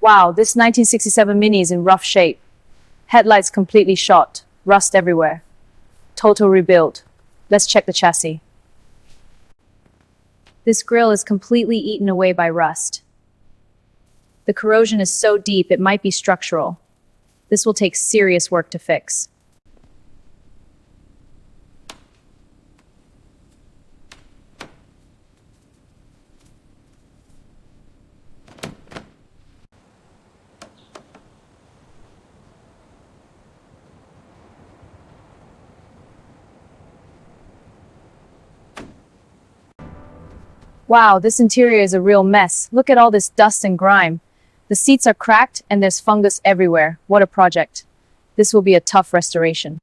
Wow, this 1967 Mini is in rough shape. Headlights completely shot, rust everywhere. Total rebuild. Let's check the chassis. This grille is completely eaten away by rust. The corrosion is so deep it might be structural. This will take serious work to fix. Wow, this interior is a real mess. Look at all this dust and grime. The seats are cracked and there's fungus everywhere. What a project. This will be a tough restoration.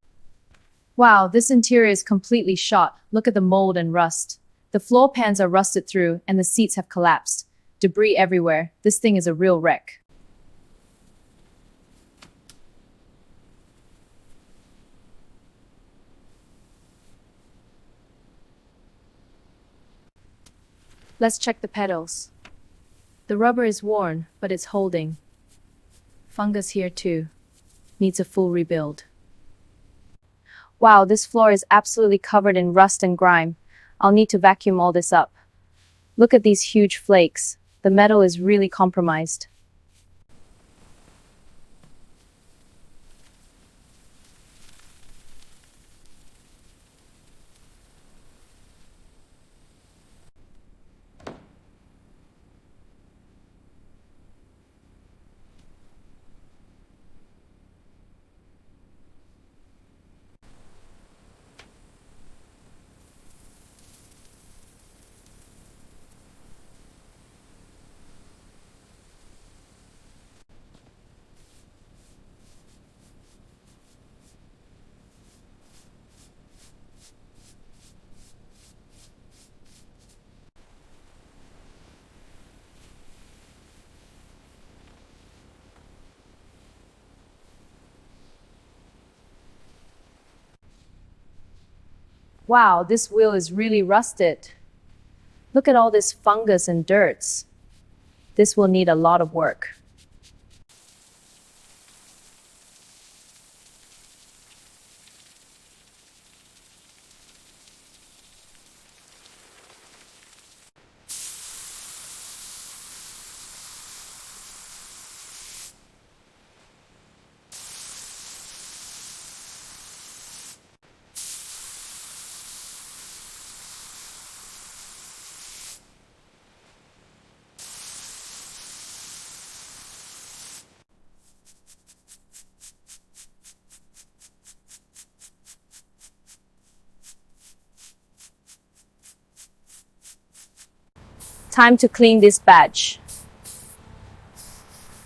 Wow, this interior is completely shot. Look at the mold and rust. The floor pans are rusted through and the seats have collapsed. Debris everywhere. This thing is a real wreck. Let's check the pedals. The rubber is worn, but it's holding. Fungus here too. Needs a full rebuild. Wow, this floor is absolutely covered in rust and grime. I'll need to vacuum all this up. Look at these huge flakes. The metal is really compromised. Wow, this wheel is really rusted. Look at all this fungus and dirt. This will need a lot of work. Time to clean this badge.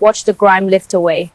Watch the grime lift away.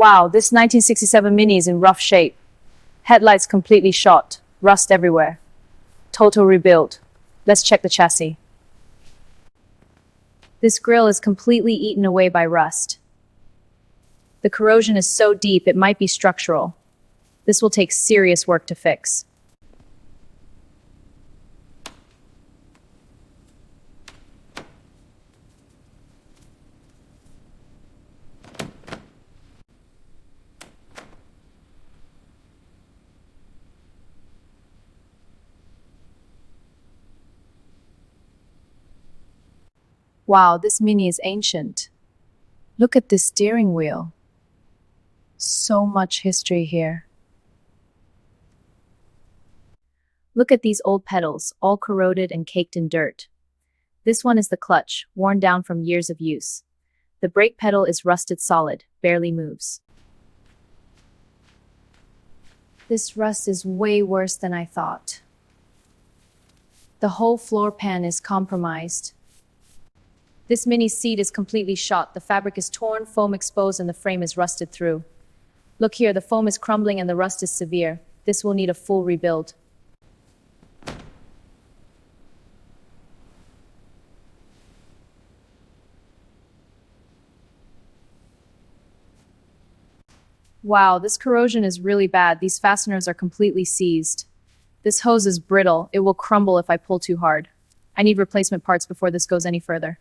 Wow, this 1967 Mini is in rough shape. Headlights completely shot, rust everywhere. Total rebuild. Let's check the chassis. This grille is completely eaten away by rust. The corrosion is so deep it might be structural. This will take serious work to fix. Wow, this Mini is ancient. Look at this steering wheel. So much history here. Look at these old pedals, all corroded and caked in dirt. This one is the clutch, worn down from years of use. The brake pedal is rusted solid, barely moves. This rust is way worse than I thought. The whole floor pan is compromised. This Mini seat is completely shot. The fabric is torn, foam exposed, and the frame is rusted through. Look here, the foam is crumbling and the rust is severe. This will need a full rebuild. Wow, this corrosion is really bad. These fasteners are completely seized. This hose is brittle. It will crumble if I pull too hard. I need replacement parts before this goes any further.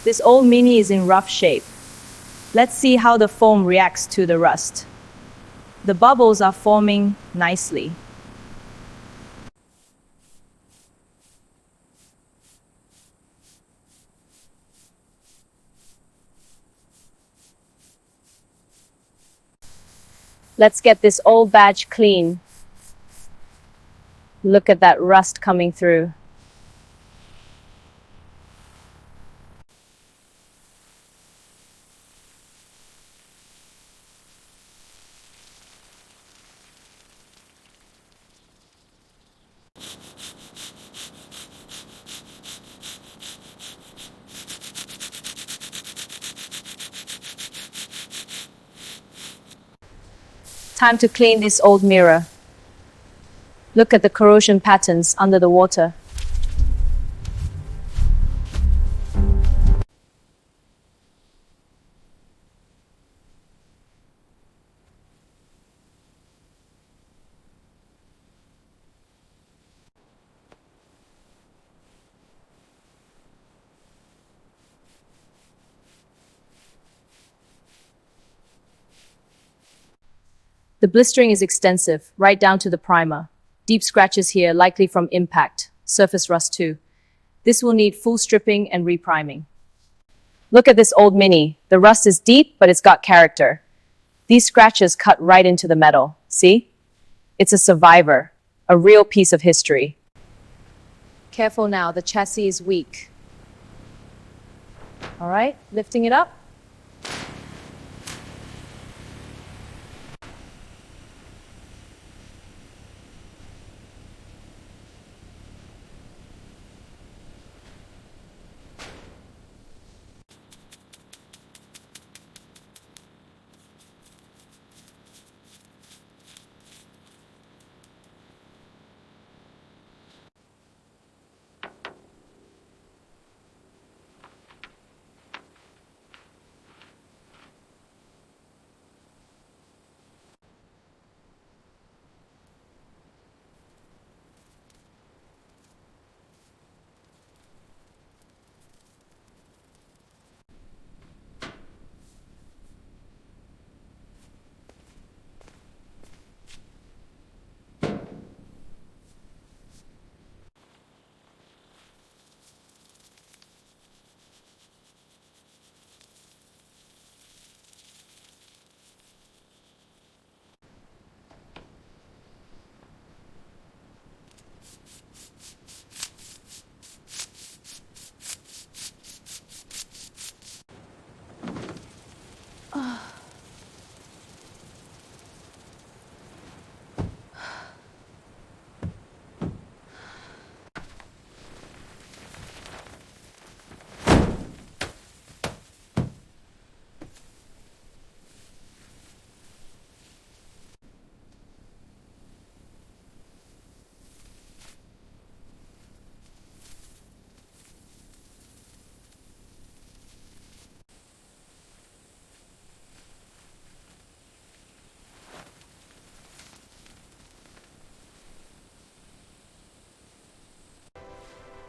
This old Mini is in rough shape. Let's see how the foam reacts to the rust. The bubbles are forming nicely. Let's get this old badge clean. Look at that rust coming through. Time to clean this old mirror. Look at the corrosion patterns under the water. The blistering is extensive, right down to the primer. Deep scratches here, likely from impact. Surface rust too. This will need full stripping and repriming. Look at this old Mini. The rust is deep, but it's got character. These scratches cut right into the metal. See? It's a survivor, a real piece of history. Careful now, the chassis is weak. All right, lifting it up.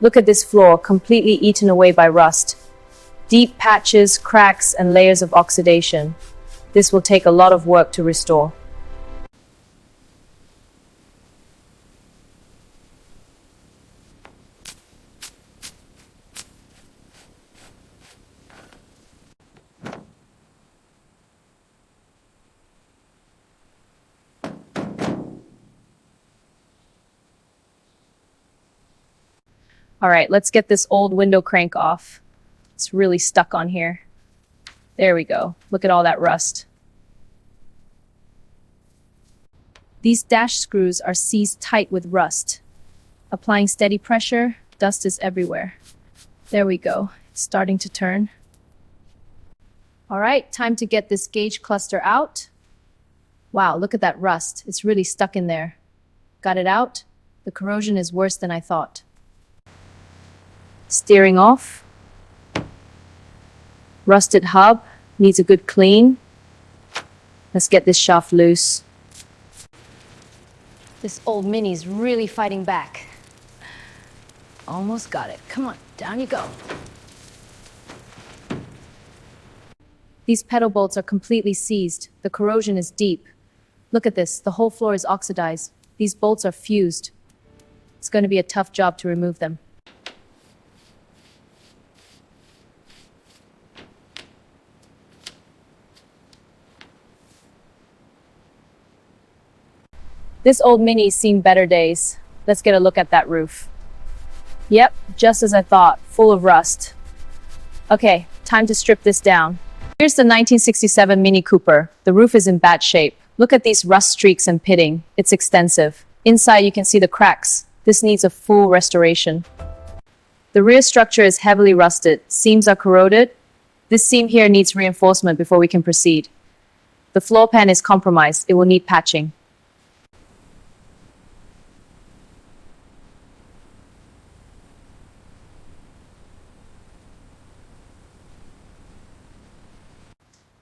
Look at this floor, completely eaten away by rust. Deep patches, cracks, and layers of oxidation. This will take a lot of work to restore. All right, let's get this old window crank off. It's really stuck on here. There we go. Look at all that rust. These dash screws are seized tight with rust. Applying steady pressure, dust is everywhere. There we go. It's starting to turn. All right, time to get this gauge cluster out. Wow, look at that rust. It's really stuck in there. Got it out? The corrosion is worse than I thought. Steering off. Rusted hub needs a good clean. Let's get this shaft loose. This old Mini's really fighting back. Almost got it. Come on, down you go. These pedal bolts are completely seized. The corrosion is deep. Look at this. The whole floor is oxidized. These bolts are fused. It's going to be a tough job to remove them. This old Mini's seen better days. Let's get a look at that roof. Yep, just as I thought, full of rust. Okay, time to strip this down. Here's the 1967 Mini Cooper. The roof is in bad shape. Look at these rust streaks and pitting. It's extensive. Inside you can see the cracks. This needs a full restoration. The rear structure is heavily rusted. Seams are corroded. This seam here needs reinforcement before we can proceed. The floor pan is compromised. It will need patching.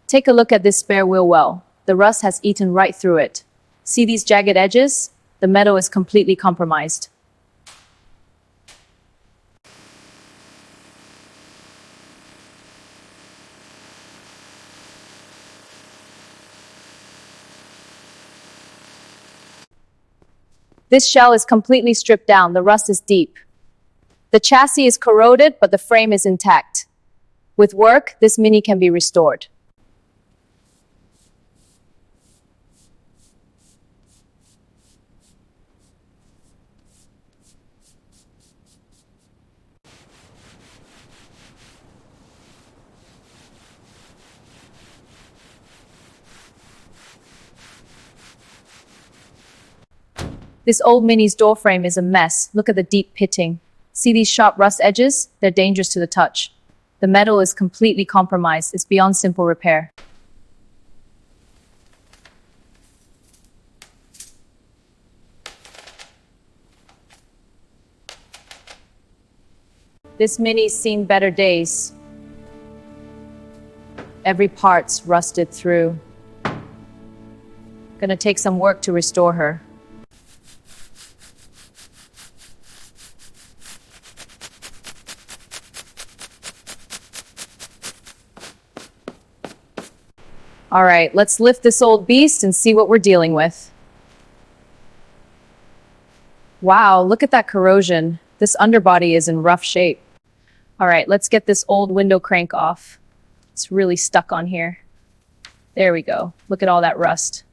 Take a look at this spare wheel well. The rust has eaten right through it. See these jagged edges? The metal is completely compromised. This shell is completely stripped down. The rust is deep. The chassis is corroded, but the frame is intact. With work, this Mini can be restored. This old Mini's door frame is a mess. Look at the deep pitting. See these sharp rust edges? They're dangerous to the touch. The metal is completely compromised. It's beyond simple repair. This Mini's seen better days. Every part's rusted through. Gonna take some work to restore her. All right, let's lift this old beast and see what we're dealing with. Wow, look at that corrosion. This underbody is in rough shape. All right, let's get this old window crank off. It's really stuck on here. There we go. Look at all that rust.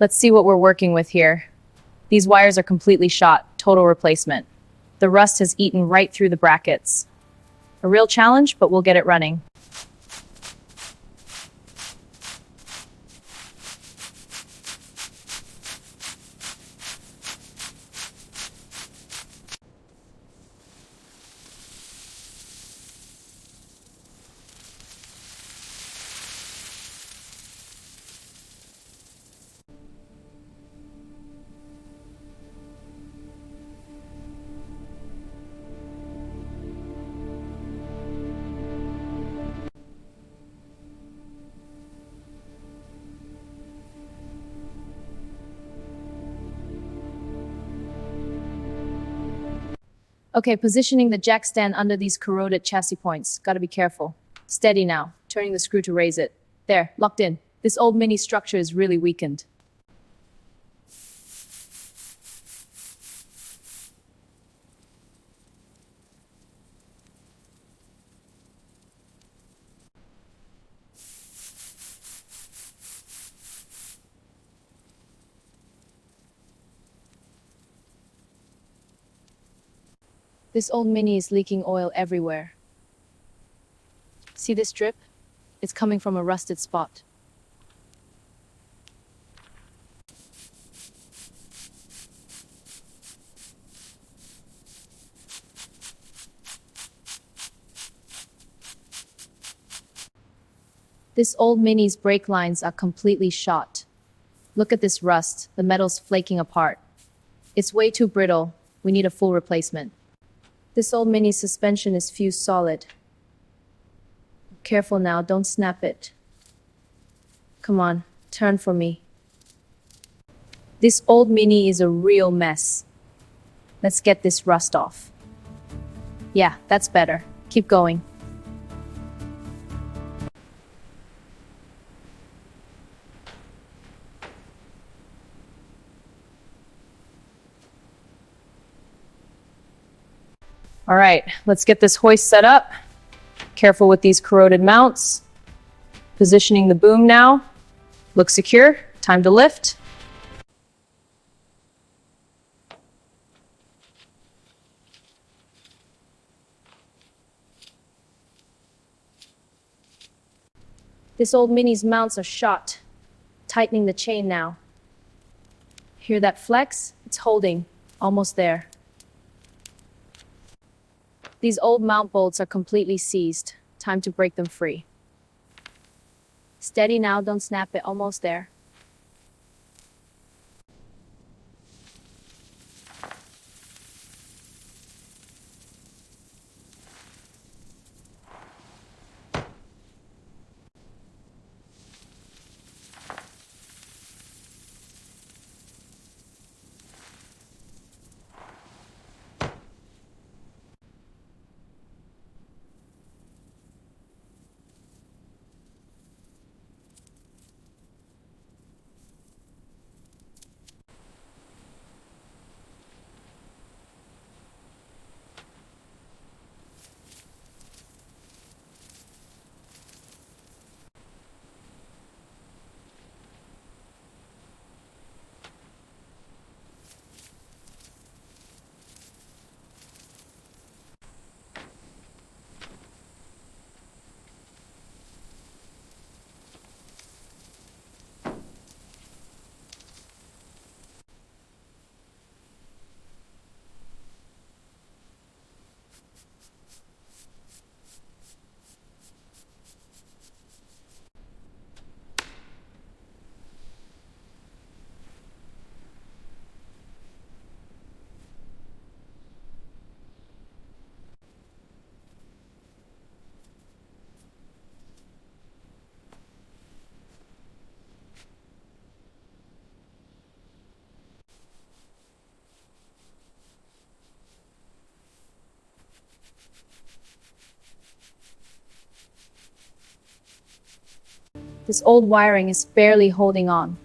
Let's see what we're working with here. These wires are completely shot, total replacement. The rust has eaten right through the brackets. A real challenge, but we'll get it running. Okay, positioning the jack stand under these corroded chassis points. Gotta be careful. Steady now, turning the screw to raise it. There, locked in. This old mini structure is really weakened. This old mini is leaking oil everywhere. See this drip? It's coming from a rusted spot. This old mini's brake lines are completely shot. Look at this rust, the metal's flaking apart. It's way too brittle. We need a full replacement. This old mini's suspension is fused solid. Careful now, don't snap it. Come on, turn for me. This old mini is a real mess. Let's get this rust off. Yeah, that's better. Keep going. All right, let's get this hoist set up. Careful with these corroded mounts. Positioning the boom now. Looks secure. Time to lift. This old mini's mounts are shot. Tightening the chain now. Hear that flex? It's holding. Almost there. These old mount bolts are completely seized. Time to break them free. Steady now, don't snap it. Almost there. This old wiring is barely holding on.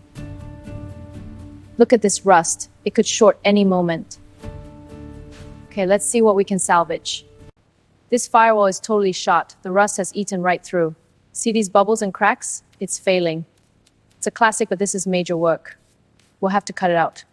Look at this rust. It could short any moment. Okay, let's see what we can salvage. This firewall is totally shot. The rust has eaten right through. See these bubbles and cracks? It's failing. It's a classic, but this is major work. We'll have to cut it out.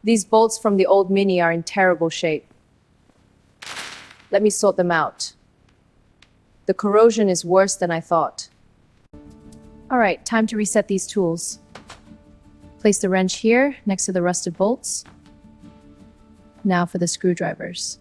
These bolts from the old Mini are in terrible shape. Let me sort them out. The corrosion is worse than I thought. All right, time to reset these tools. Place the wrench here, next to the rusted bolts. Now for the screwdrivers.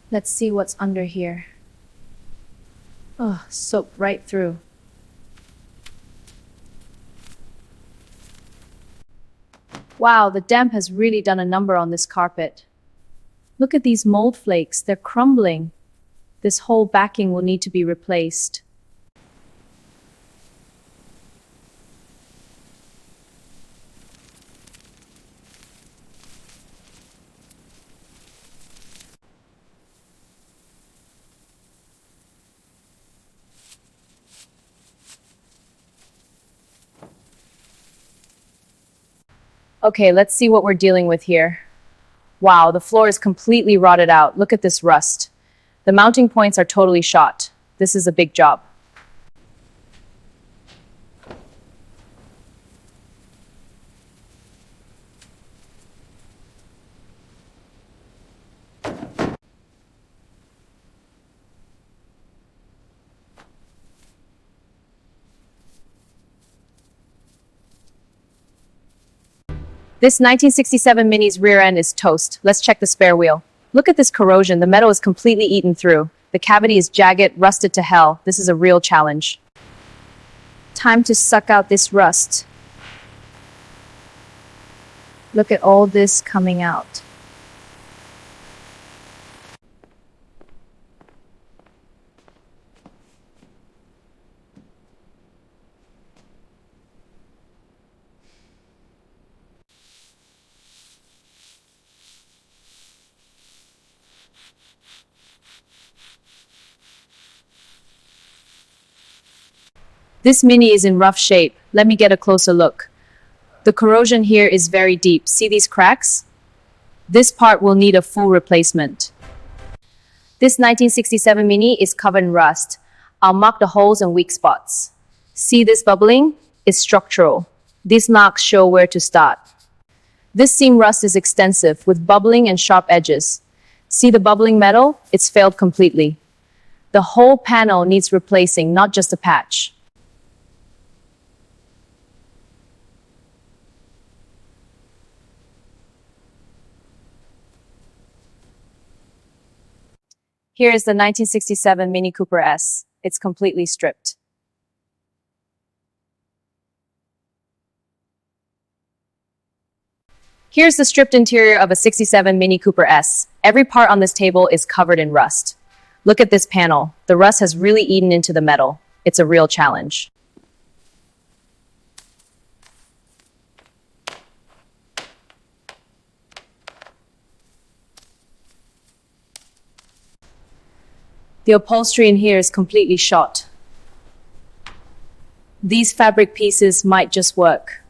Let's see what's under here. Oh, soaked right through. Wow, the damp has really done a number on this carpet. Look at these mold flakes, they're crumbling. This whole backing will need to be replaced. Okay, let's see what we're dealing with here. Wow, the floor is completely rotted out. Look at this rust. The mounting points are totally shot. This is a big job. This 1967 Mini's rear end is toast. Let's check the spare wheel. Look at this corrosion. The metal is completely eaten through. The cavity is jagged, rusted to hell. This is a real challenge. Time to suck out this rust. Look at all this coming out. This Mini is in rough shape. Let me get a closer look. The corrosion here is very deep. See these cracks? This part will need a full replacement. This 1967 Mini is covered in rust. I'll mark the holes and weak spots. See this bubbling? It's structural. These marks show where to start. This seam rust is extensive with bubbling and sharp edges. See the bubbling metal? It's failed completely. The whole panel needs replacing, not just a patch. Here is the 1967 Mini Cooper S. It's completely stripped. Here's the stripped interior of a 67 Mini Cooper S. Every part on this table is covered in rust. Look at this panel. The rust has really eaten into the metal. It's a real challenge. The upholstery in here is completely shot. These fabric pieces might just work.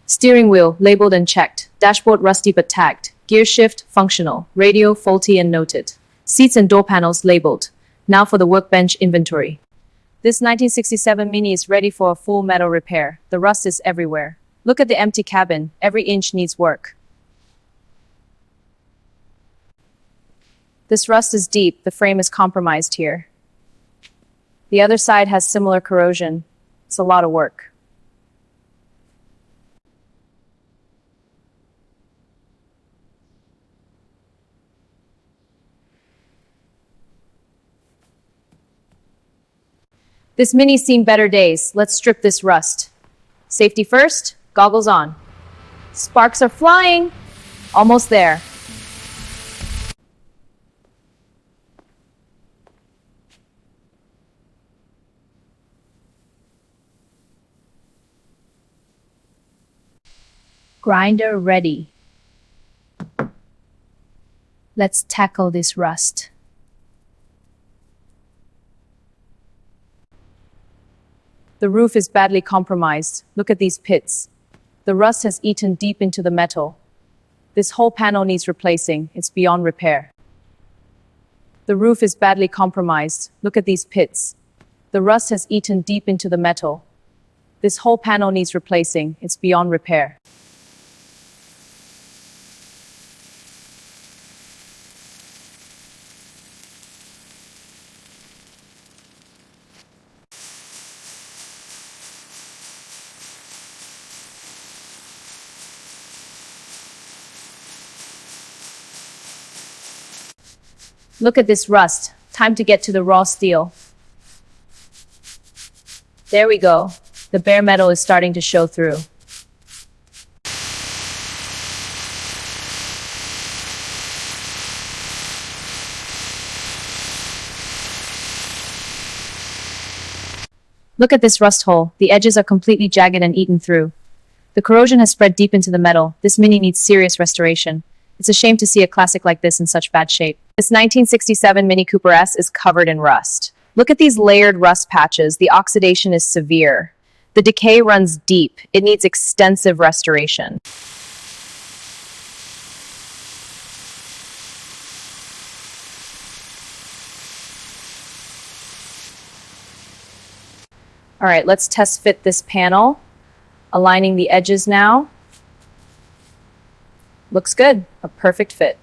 Steering wheel, labeled and checked. Dashboard rusty but tagged. Gear shift, functional. Radio, faulty and noted. Seats and door panels labeled. Now for the workbench inventory. This 1967 Mini is ready for a full metal repair. The rust is everywhere. Look at the empty cabin. Every inch needs work. This rust is deep. The frame is compromised here. The other side has similar corrosion. It's a lot of work. This Mini's seen better days. Let's strip this rust. Safety first, goggles on. Sparks are flying. Almost there. Grinder ready. Let's tackle this rust. The roof is badly compromised. Look at these pits. The rust has eaten deep into the metal. This whole panel needs replacing. It's beyond repair. The roof is badly compromised. Look at these pits. The rust has eaten deep into the metal. This whole panel needs replacing. It's beyond repair. Look at this rust. Time to get to the raw steel. There we go. The bare metal is starting to show through. Look at this rust hole. The edges are completely jagged and eaten through. The corrosion has spread deep into the metal. This Mini needs serious restoration. It's a shame to see a classic like this in such bad shape. This 1967 Mini Cooper S is covered in rust. Look at these layered rust patches. The oxidation is severe. The decay runs deep. It needs extensive restoration. All right, let's test fit this panel. Aligning the edges now. Looks good, a perfect fit.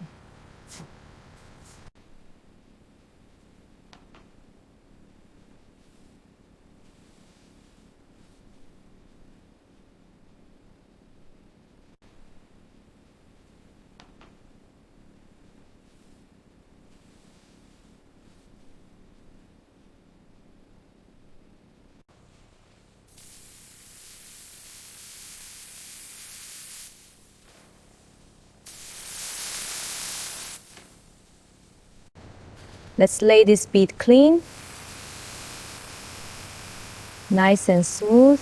Let's lay this bead clean. Nice and smooth.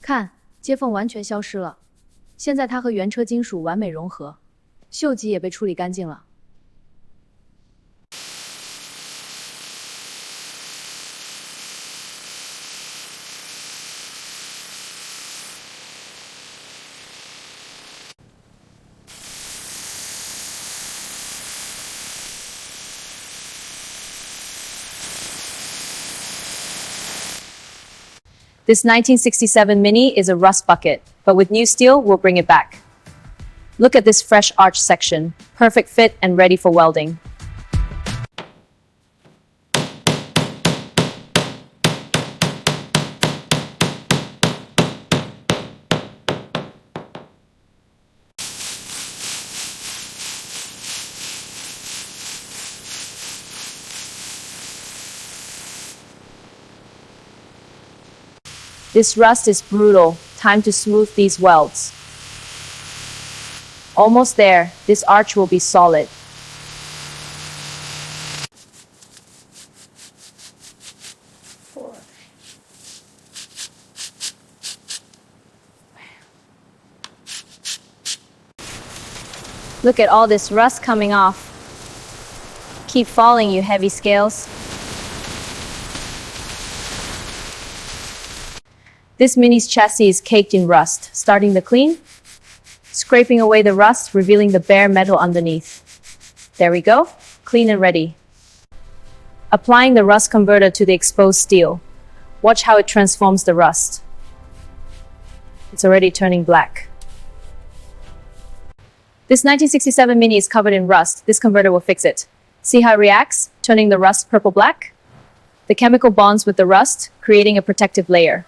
看，接缝完全消失了，现在它和原车金属完美融合，锈迹也被处理干净了。This 1967 Mini is a rust bucket, but with new steel, we'll bring it back. Look at this fresh arch section, perfect fit and ready for welding. This rust is brutal. Time to smooth these welds. Almost there. This arch will be solid. Look at all this rust coming off. Keep falling, you heavy scales. This Mini's chassis is caked in rust. Starting the clean. Scraping away the rust, revealing the bare metal underneath. There we go. Clean and ready. Applying the rust converter to the exposed steel. Watch how it transforms the rust. It's already turning black. This 1967 Mini is covered in rust. This converter will fix it. See how it reacts, turning the rust purple-black? The chemical bonds with the rust, creating a protective layer.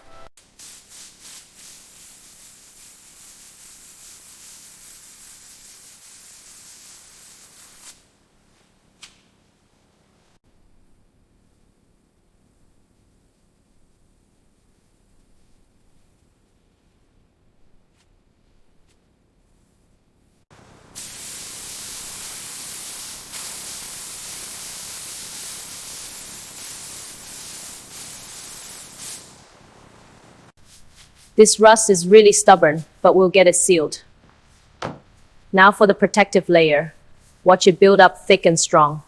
This rust is really stubborn, but we'll get it sealed. Now for the protective layer. Watch it build up thick and strong.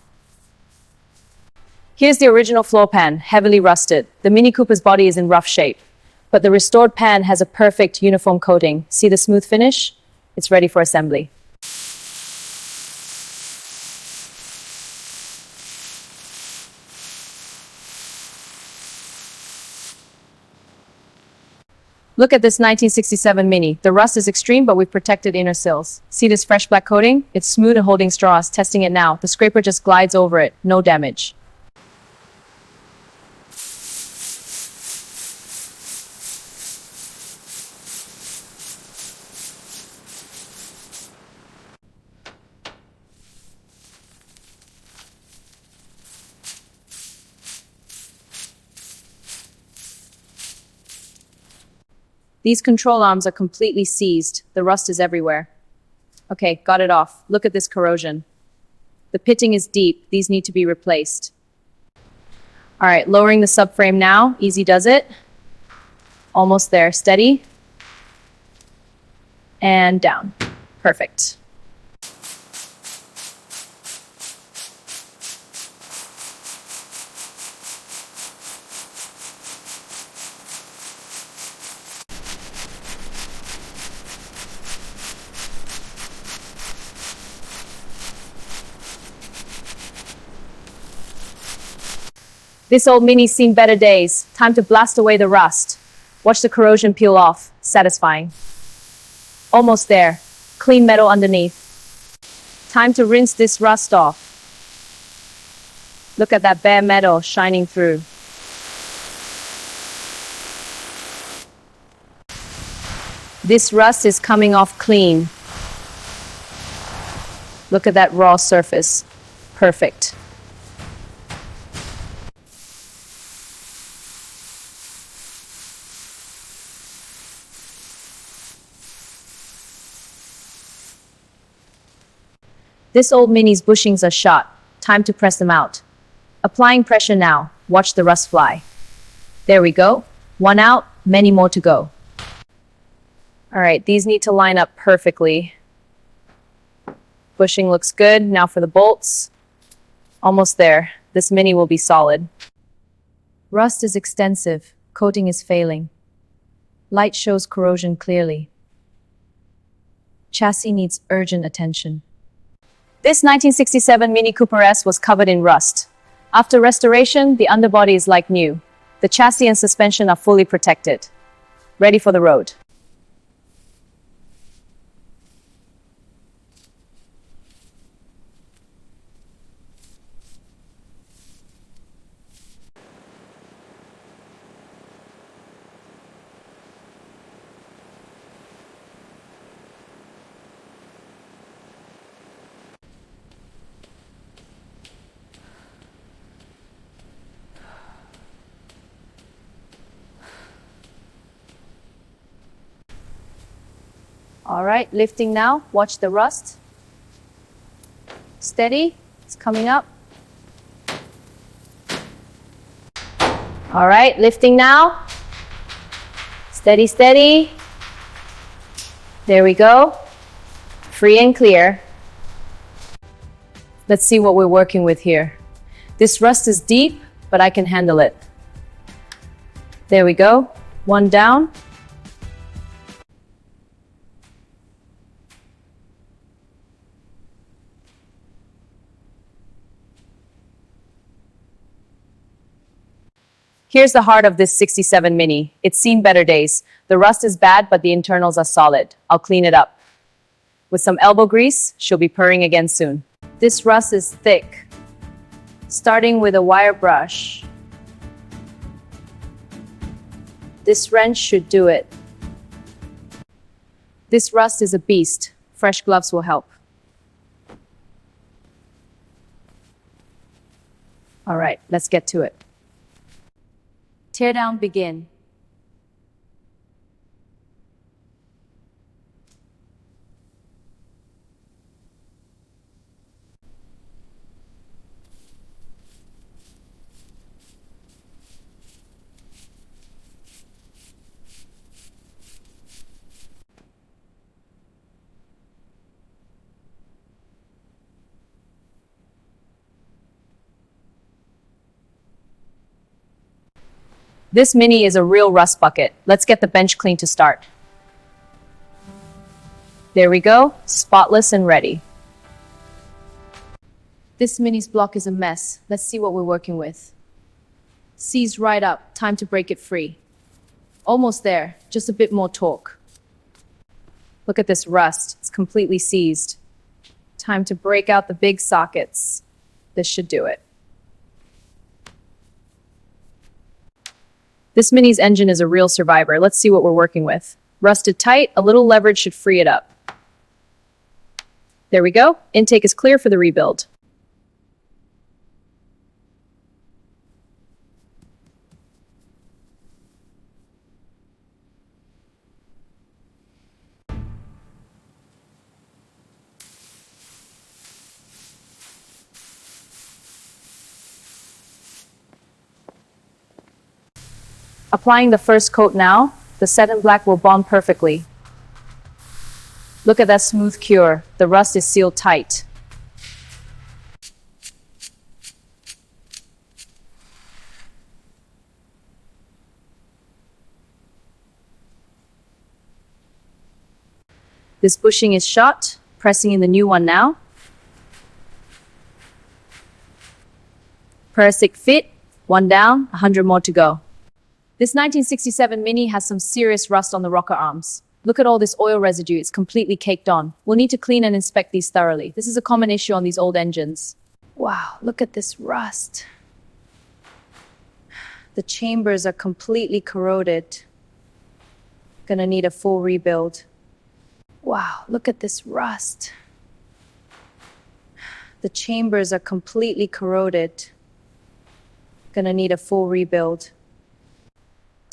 Here's the original floor pan, heavily rusted. The Mini Cooper's body is in rough shape, but the restored pan has a perfect uniform coating. See the smooth finish? It's ready for assembly. Look at this 1967 Mini. The rust is extreme, but we've protected inner sills. See this fresh black coating? It's smooth and holding straws. Testing it now. The scraper just glides over it. No damage. These control arms are completely seized. The rust is everywhere. Okay, got it off. Look at this corrosion. The pitting is deep. These need to be replaced. All right, lowering the subframe now. Easy does it. Almost there. Steady. And down. Perfect. This old Mini's seen better days. Time to blast away the rust. Watch the corrosion peel off. Satisfying. Almost there. Clean metal underneath. Time to rinse this rust off. Look at that bare metal shining through. This rust is coming off clean. Look at that raw surface. Perfect. This old Mini's bushings are shot. Time to press them out. Applying pressure now. Watch the rust fly. There we go. One out, many more to go. All right, these need to line up perfectly. Bushing looks good. Now for the bolts. Almost there. This Mini will be solid. Rust is extensive. Coating is failing. Light shows corrosion clearly. Chassis needs urgent attention. This 1967 Mini Cooper S was covered in rust. After restoration, the underbody is like new. The chassis and suspension are fully protected. Ready for the road. All right, lifting now. Watch the rust. Steady. It's coming up. All right, lifting now. Steady, steady. There we go. Free and clear. Let's see what we're working with here. This rust is deep, but I can handle it. There we go. One down. Here's the heart of this 67 Mini. It's seen better days. The rust is bad, but the internals are solid. I'll clean it up. With some elbow grease, she'll be purring again soon. This rust is thick. Starting with a wire brush. This wrench should do it. This rust is a beast. Fresh gloves will help. All right, let's get to it. Teardown begin. This Mini is a real rust bucket. Let's get the bench clean to start. There we go, spotless and ready. This Mini's block is a mess. Let's see what we're working with. Seized right up, time to break it free. Almost there, just a bit more torque. Look at this rust, it's completely seized. Time to break out the big sockets. This should do it. This Mini's engine is a real survivor. Let's see what we're working with. Rusted tight, a little leverage should free it up. There we go. Intake is clear for the rebuild. Applying the first coat now, the set in black will bond perfectly. Look at that smooth cure. The rust is sealed tight. This bushing is shot. Pressing in the new one now. Perfect fit. One down, 100 more to go. This 1967 Mini has some serious rust on the rocker arms. Look at all this oil residue, it's completely caked on. We'll need to clean and inspect these thoroughly. This is a common issue on these old engines. Wow, look at this rust. The chambers are completely corroded. Gonna need a full rebuild. Wow, look at this rust. The chambers are completely corroded. Gonna need a full rebuild.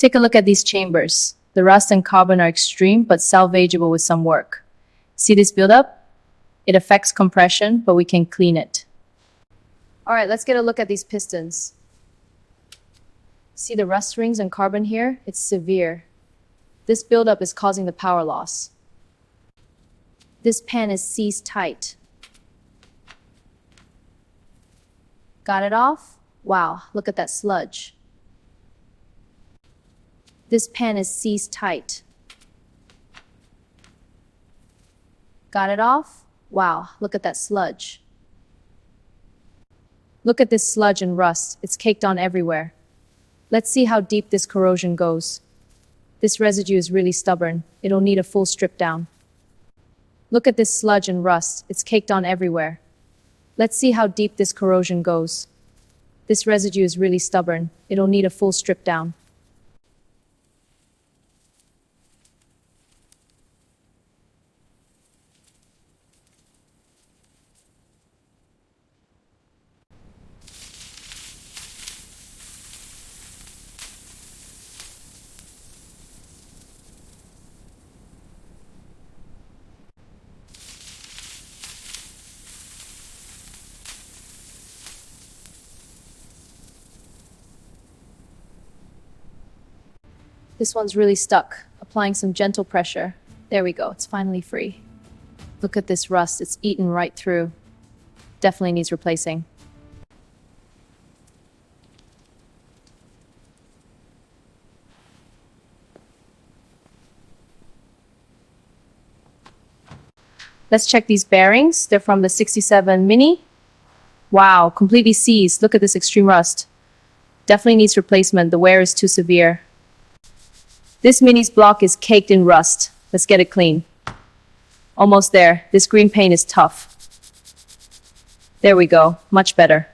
Take a look at these chambers. The rust and carbon are extreme, but salvageable with some work. See this buildup? It affects compression, but we can clean it. All right, let's get a look at these pistons. See the rust rings and carbon here? It's severe. This buildup is causing the power loss. This pan is seized tight. Got it off? Wow, look at that sludge. This pan is seized tight. Got it off? Wow, look at that sludge. Look at this sludge and rust. It's caked on everywhere. Let's see how deep this corrosion goes. This residue is really stubborn. It'll need a full strip down. Look at this sludge and rust. It's caked on everywhere. Let's see how deep this corrosion goes. This residue is really stubborn. It'll need a full strip down. This one's really stuck. Applying some gentle pressure. There we go, it's finally free. Look at this rust, it's eaten right through. Definitely needs replacing. Let's check these bearings. They're from the 67 Mini. Wow, completely seized. Look at this extreme rust. Definitely needs replacement. The wear is too severe. This Mini's block is caked in rust. Let's get it clean. Almost there. This green paint is tough. There we go. Much better.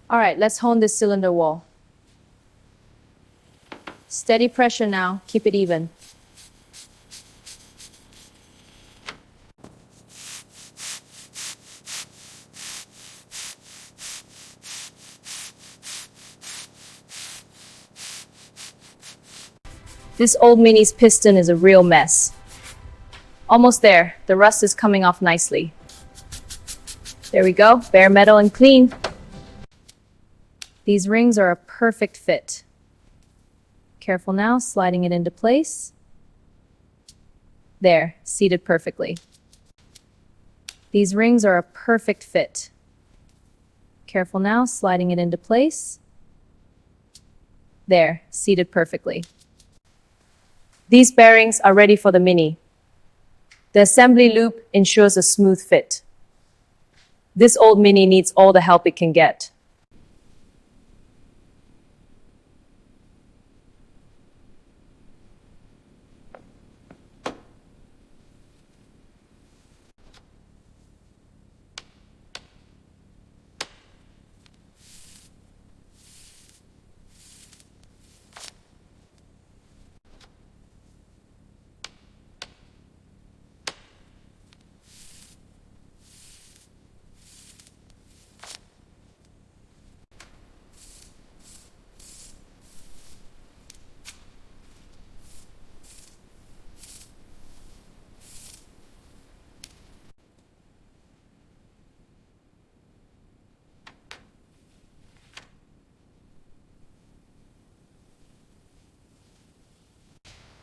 All right, let's hone this cylinder wall. Steady pressure now. Keep it even. This old Mini's piston is a real mess. Almost there. The rust is coming off nicely. There we go. Bare metal and clean. These rings are a perfect fit. Careful now, sliding it into place. There, seated perfectly. These rings are a perfect fit. Careful now, sliding it into place. There, seated perfectly. These bearings are ready for the Mini. The assembly loop ensures a smooth fit. This old Mini needs all the help it can get.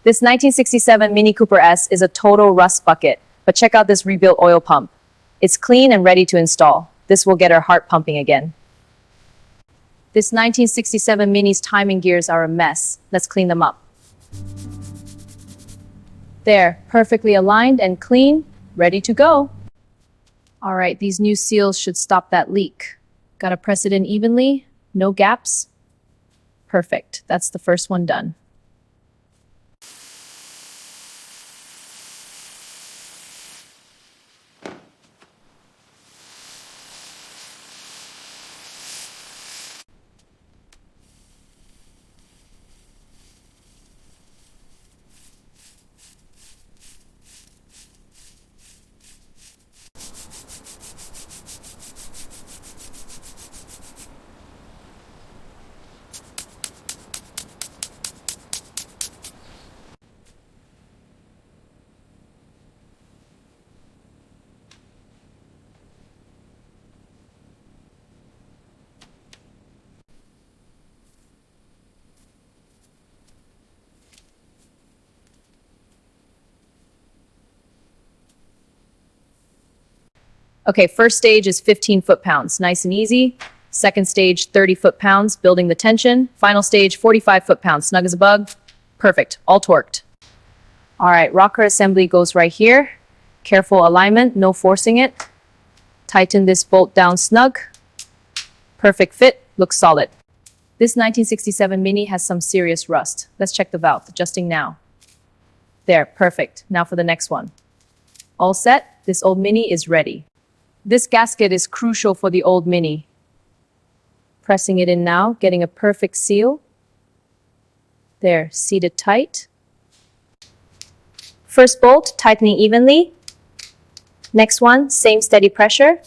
This 1967 Mini Cooper S is a total rust bucket, but check out this rebuilt oil pump. It's clean and ready to install. This will get our heart pumping again. This 1967 Mini's timing gears are a mess. Let's clean them up. There, perfectly aligned and clean, ready to go. All right, these new seals should stop that leak. Gotta press it in evenly, no gaps. Perfect, that's the first one done. Okay, first stage is 15 foot-pounds, nice and easy. Second stage, 30 foot-pounds, building the tension. Final stage, 45 foot-pounds, snug as a bug. Perfect, all torqued. All right, rocker assembly goes right here. Careful alignment, no forcing it. Tighten this bolt down snug. Perfect fit, looks solid. This 1967 Mini has some serious rust. Let's check the valve, adjusting now. There, perfect. Now for the next one. All set, this old Mini is ready. This gasket is crucial for the old Mini. Pressing it in now, getting a perfect seal. There, seated tight. First bolt, tightening evenly. Next one, same steady pressure.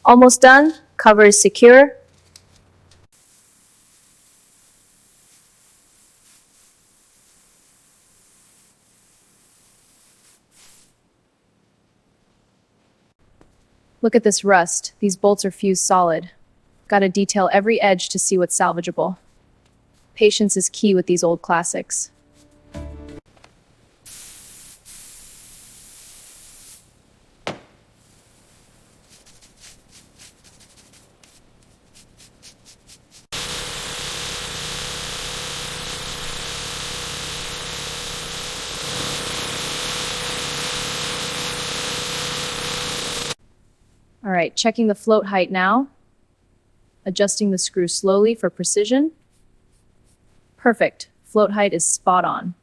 Almost done, cover is secure. Look at this rust. These bolts are fused solid. Gotta detail every edge to see what's salvageable. Patience is key with these old classics. All right, checking the float height now. Adjusting the screw slowly for precision. Perfect, float height is spot on.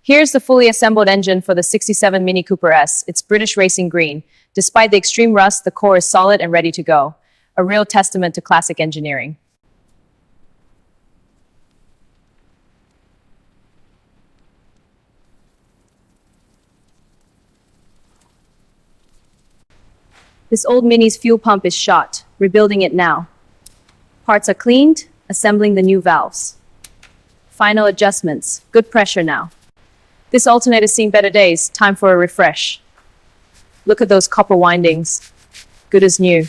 Here's the fully assembled engine for the 67 Mini Cooper S. It's British racing green. Despite the extreme rust, the core is solid and ready to go. A real testament to classic engineering. This old Mini's fuel pump is shot. Rebuilding it now. Parts are cleaned, assembling the new valves. Final adjustments. Good pressure now. This alternator's seen better days. Time for a refresh. Look at those copper windings. Good as new.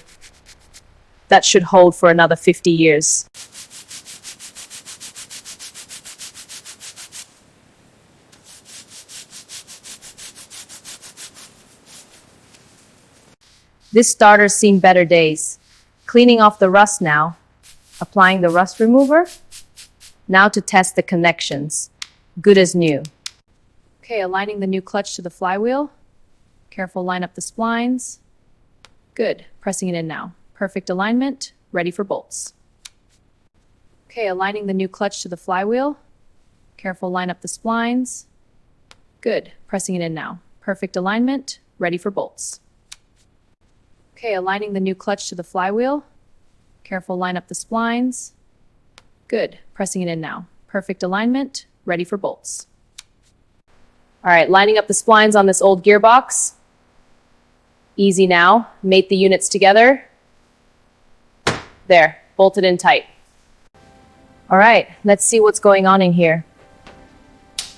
That should hold for another 50 years. This starter's seen better days. Cleaning off the rust now. Applying the rust remover. Now to test the connections. Good as new. Okay, aligning the new clutch to the flywheel. Careful, line up the splines. Good, pressing it in now. Perfect alignment, ready for bolts. Okay, aligning the new clutch to the flywheel. Careful, line up the splines. Good, pressing it in now. Perfect alignment, ready for bolts. Okay, aligning the new clutch to the flywheel. Careful, line up the splines. Good, pressing it in now. Perfect alignment, ready for bolts. All right, lining up the splines on this old gearbox. Easy now, mate the units together. There, bolted in tight. All right, let's see what's going on in here.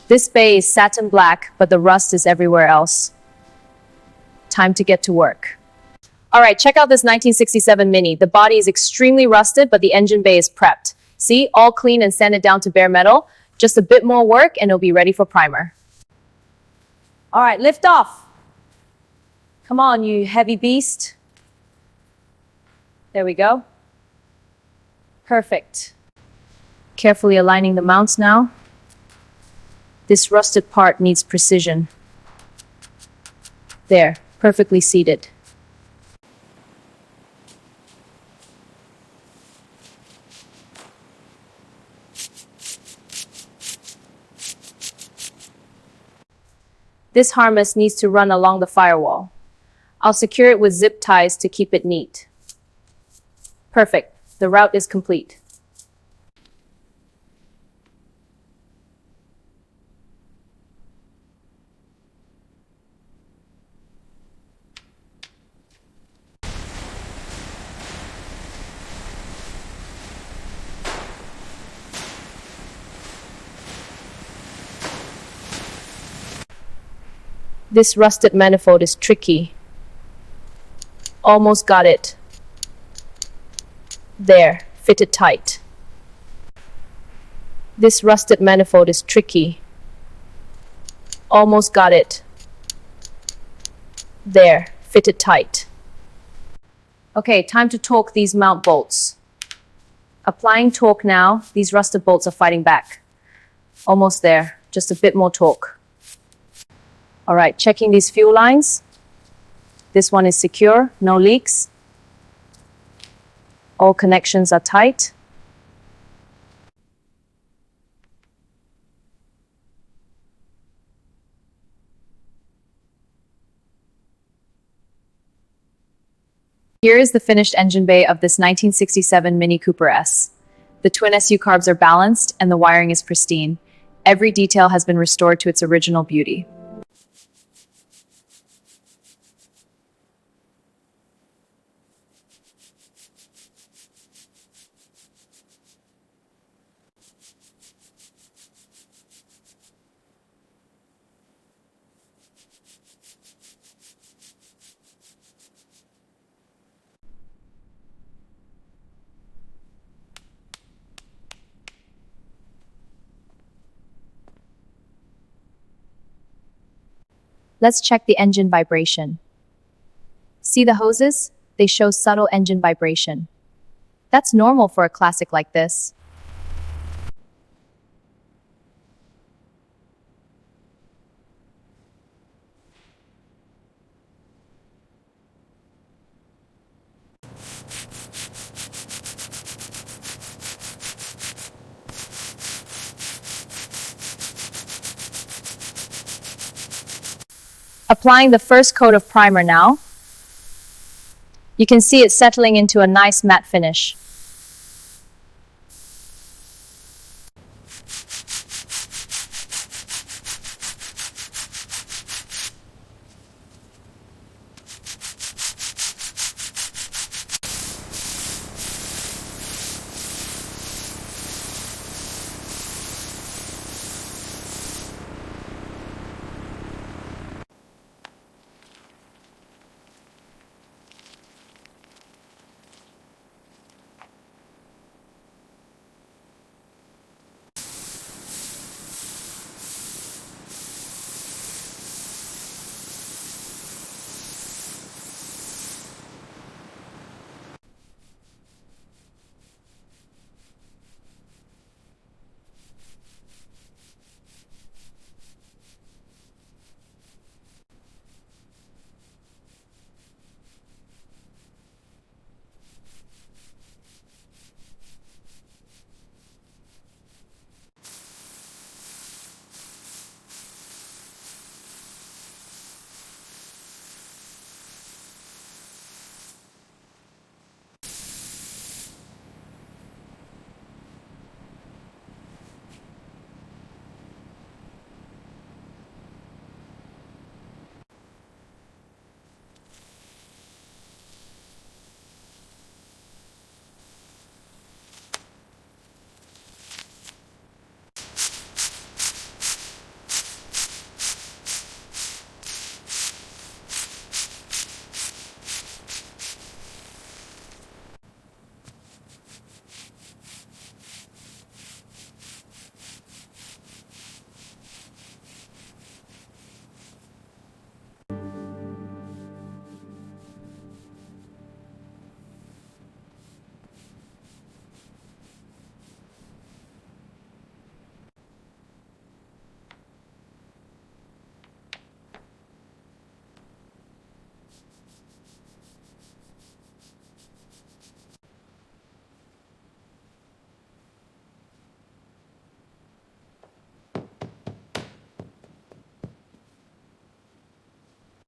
This bay is satin black, but the rust is everywhere else. Time to get to work. All right, check out this 1967 Mini. The body is extremely rusted, but the engine bay is prepped. See, all clean and sanded down to bare metal. Just a bit more work and it'll be ready for primer. All right, lift off. Come on, you heavy beast. There we go. Perfect. Carefully aligning the mounts now. This rusted part needs precision. There, perfectly seated. This harness needs to run along the firewall. I'll secure it with zip ties to keep it neat. Perfect. The route is complete. This rusted manifold is tricky. Almost got it. There, fitted tight. This rusted manifold is tricky. Almost got it. There, fitted tight. Okay, time to torque these mount bolts. Applying torque now, these rusted bolts are fighting back. Almost there, just a bit more torque. All right, checking these fuel lines. This one is secure, no leaks. All connections are tight. Here is the finished engine bay of this 1967 Mini Cooper S. The twin SU carbs are balanced and the wiring is pristine. Every detail has been restored to its original beauty. Let's check the engine vibration. See the hoses? They show subtle engine vibration. That's normal for a classic like this. Applying the first coat of primer now. You can see it settling into a nice matte finish.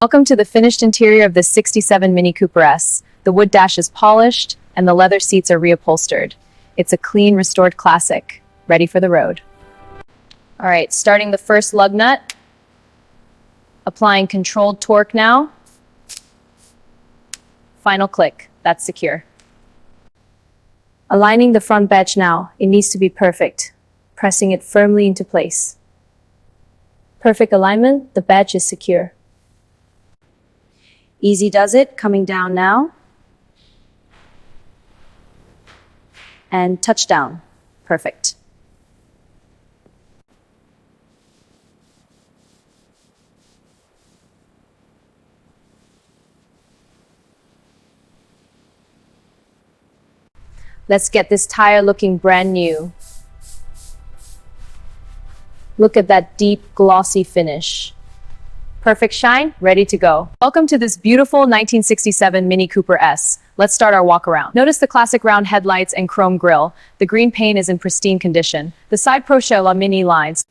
Welcome to the finished interior of the 67 Mini Cooper S. The wood dash is polished, and the leather seats are reupholstered. It's a clean, restored classic, ready for the road. All right, starting the first lug nut. Applying controlled torque now. Final click, that's secure. Aligning the front badge now, it needs to be perfect. Pressing it firmly into place. Perfect alignment, the badge is secure. Easy does it, coming down now. And touchdown, perfect. Let's get this tire looking brand new. Look at that deep, glossy finish. Perfect shine, ready to go. Welcome to this beautiful 1967 Mini Cooper S. Let's start our walk around. Notice the classic round headlights and chrome grille. The green paint is in pristine condition. The side Proche La Mini lines.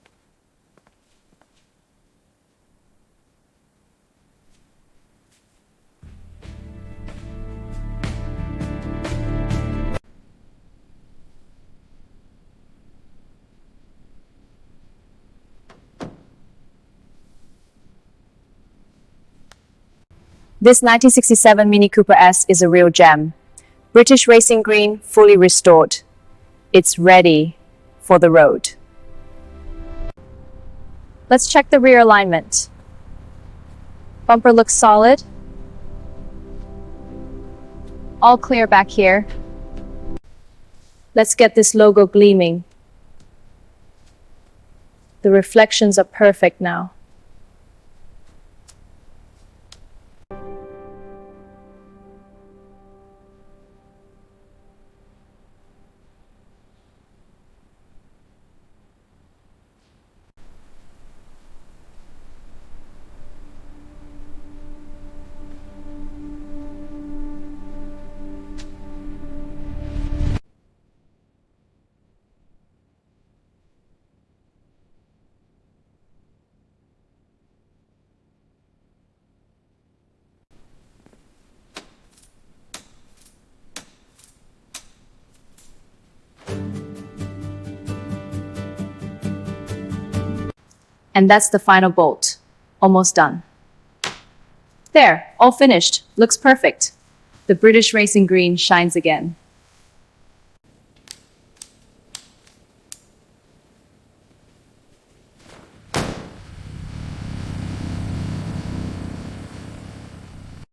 This 1967 Mini Cooper S is a real gem. British racing green, fully restored. It's ready for the road. Let's check the rear alignment. Bumper looks solid. All clear back here. Let's get this logo gleaming. The reflections are perfect now. And that's the final bolt. Almost done. There, all finished. Looks perfect. The British racing green shines again.